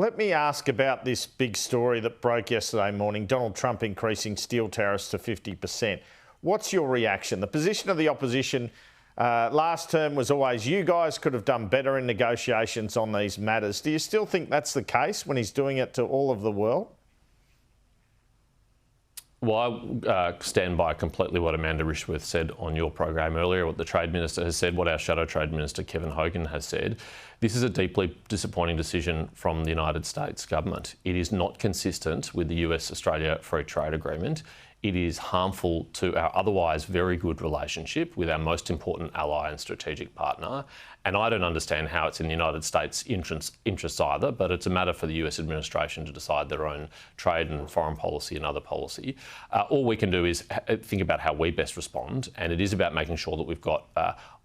Let me ask about this big story that broke yesterday morning, Donald Trump increasing steel tariffs to 50%. What's your reaction? The position of the opposition last term was always, you guys could have done better in negotiations on these matters. Do you still think that's the case when he's doing it to all of the world? Well, I stand by completely what Amanda Rishworth said on your program earlier, what the Trade Minister has said, what our Shadow Trade Minister Kevin Hogan has said. This is a deeply disappointing decision from the United States government. It is not consistent with the US-Australia Free Trade Agreement. It is harmful to our otherwise very good relationship with our most important ally and strategic partner. And I don't understand how it's in the United States' interests either, but it's a matter for the US administration to decide their own trade and foreign policy and other policy. All we can do is think about how we best respond, and it is about making sure that we've got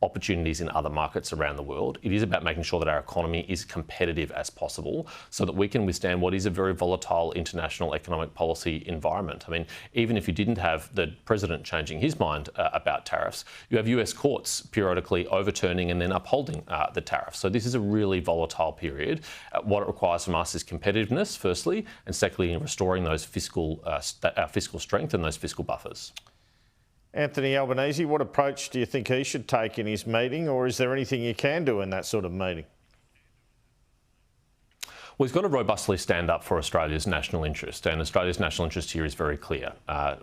opportunities in other markets around the world. It is about making sure that our economy is competitive as possible so that we can withstand what is a very volatile international economic policy environment. I mean, even if you didn't have the president changing his mind about tariffs, you have US courts periodically overturning and then upholding the tariffs. So this is a really volatile period. What it requires from us is competitiveness, firstly, and secondly, in restoring those fiscal strength and those fiscal buffers. Anthony Albanese, what approach do you think he should take in his meeting, or is there anything you can do in that sort of meeting? Well, he's got to robustly stand up for Australia's national interest, and Australia's national interest here is very clear.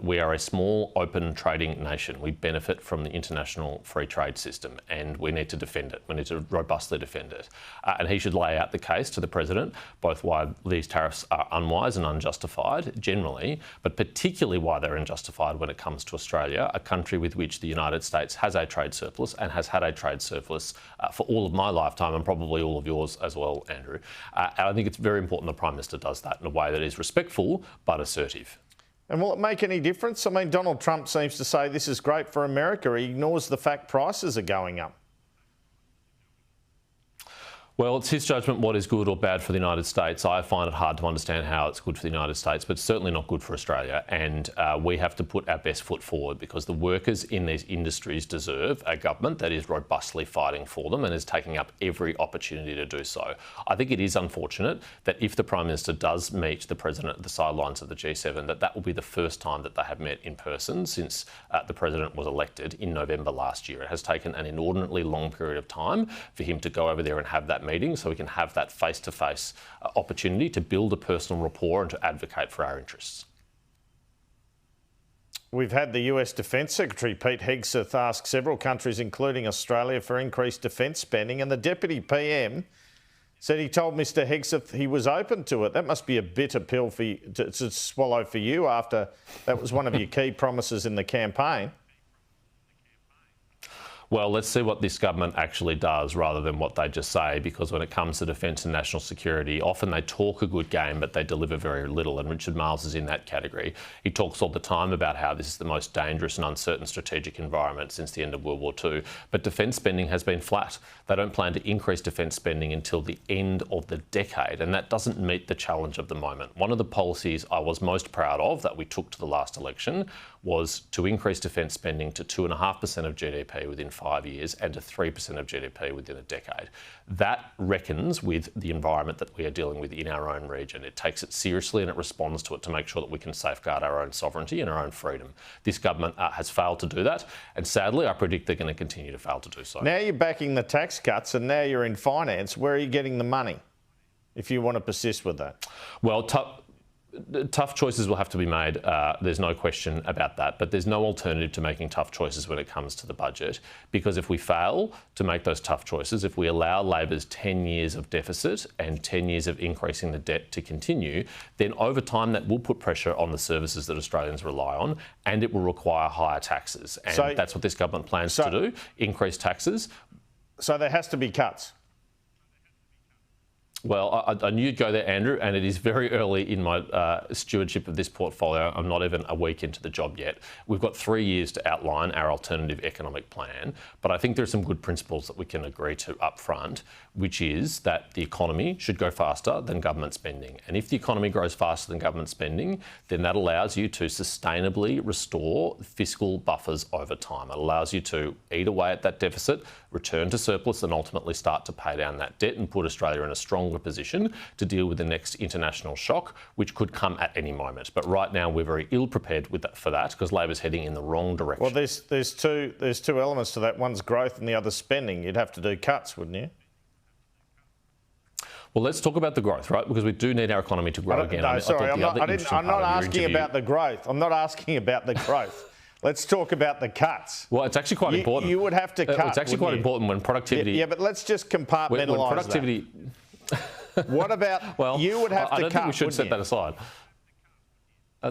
We are a small, open trading nation. We benefit from the international free trade system, and we need to defend it. We need to robustly defend it. And he should lay out the case to the President, both why these tariffs are unwise and unjustified generally, but particularly why they're unjustified when it comes to Australia, a country with which the United States has a trade surplus and has had a trade surplus for all of my lifetime and probably all of yours as well, Andrew. And I think it's very important the Prime Minister does that in a way that is respectful but assertive. And will it make any difference? I mean, Donald Trump seems to say this is great for America. He ignores the fact prices are going up. Well, it's his judgment what is good or bad for the United States. I find it hard to understand how it's good for the United States, but certainly not good for Australia. And we have to put our best foot forward because the workers in these industries deserve a government that is robustly fighting for them and is taking up every opportunity to do so. I think it is unfortunate that if the Prime Minister does meet the President at the sidelines of the G7, that will be the first time that they have met in person since the President was elected in November last year. It has taken an inordinately long period of time for him to go over there and have that meeting so we can have that face-to-face opportunity to build a personal rapport and to advocate for our interests. We've had the US Defence Secretary Pete Hegseth ask several countries, including Australia, for increased defence spending, and the Deputy PM said he told Mr Hegseth he was open to it. That must be a bitter pill for you, to swallow for you after that was one of your key promises in the campaign. Well, let's see what this government actually does rather than what they just say, because when it comes to defence and national security, often they talk a good game, but they deliver very little, and Richard Marles is in that category. He talks all the time about how this is the most dangerous and uncertain strategic environment since the end of World War II, but defence spending has been flat. They don't plan to increase defence spending until the end of the decade, and that doesn't meet the challenge of the moment. One of the policies I was most proud of that we took to the last election was to increase defence spending to 2.5% of GDP within 5 years and to 3% of GDP within a decade. That reckons with the environment that we are dealing with in our own region. It takes it seriously and it responds to it to make sure that we can safeguard our own sovereignty and our own freedom. This government has failed to do that, and sadly I predict they're going to continue to fail to do so. Now you're backing the tax cuts and now you're in finance. Where are you getting the money if you want to persist with that? Well, tough choices will have to be made. There's no question about that. But there's no alternative to making tough choices when it comes to the budget, because if we fail to make those tough choices, if we allow Labor's 10 years of deficit and 10 years of increasing the debt to continue, then over time that will put pressure on the services that Australians rely on, and it will require higher taxes. And that's what this government plans to do, increase taxes. So there has to be cuts. Well, I knew you'd go there, Andrew, and it is very early in my stewardship of this portfolio. I'm not even a week into the job yet. We've got 3 years to outline our alternative economic plan, but I think there are some good principles that we can agree to up front, which is that the economy should go faster than government spending. And if the economy grows faster than government spending, then that allows you to sustainably restore fiscal buffers over time. It allows you to eat away at that deficit, return to surplus, and ultimately start to pay down that debt and put Australia in a strong stronger position to deal with the next international shock, which could come at any moment. But right now, we're very ill prepared for that because Labor's heading in the wrong direction. Well, there's two elements to that. One's growth and the other's spending. You'd have to do cuts, wouldn't you? Well, let's talk about the growth, right? Because we do need our economy to grow again. No, sorry, I'm not asking about the growth. I'm not asking about the growth. Let's talk about the cuts. Well, it's actually quite important. You would have to cut. It's actually quite important when productivity. Yeah, but let's just compartmentalise when productivity. That. What about? Well, you would have to cut. I don't think we should set you? that aside.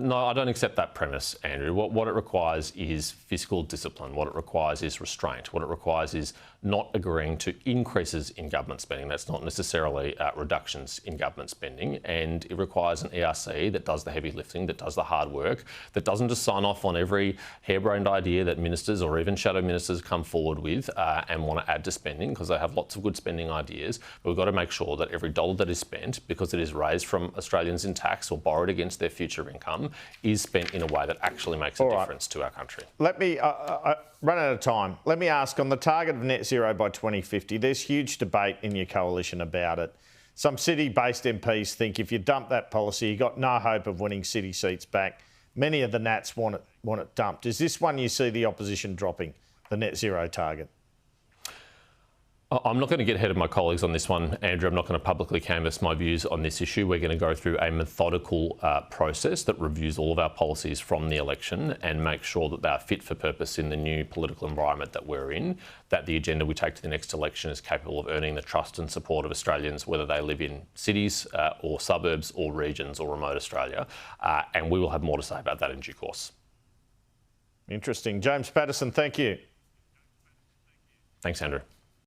No, I don't accept that premise, Andrew. What it requires is fiscal discipline. What it requires is restraint. What it requires is not agreeing to increases in government spending. That's not necessarily reductions in government spending. And it requires an ERC that does the heavy lifting, that does the hard work, that doesn't just sign off on every harebrained idea that ministers or even shadow ministers come forward with and want to add to spending, because they have lots of good spending ideas. But we've got to make sure that every dollar that is spent, because it is raised from Australians in tax or borrowed against their future income, is spent in a way that actually makes a difference to our country. Let me run out of time. Let me ask, on the target of net zero by 2050, there's huge debate in your coalition about it. Some city-based MPs think if you dump that policy, you've got no hope of winning city seats back. Many of the Nats want it dumped. Is this one you see the opposition dropping, the net zero target? I'm not going to get ahead of my colleagues on this one, Andrew. I'm not going to publicly canvass my views on this issue. We're going to go through a methodical process that reviews all of our policies from the election and make sure that they are fit for purpose in the new political environment that we're in, that the agenda we take to the next election is capable of earning the trust and support of Australians, whether they live in cities or suburbs or regions or remote Australia. And we will have more to say about that in due course. Interesting. James Paterson, thank you. Thanks, Andrew.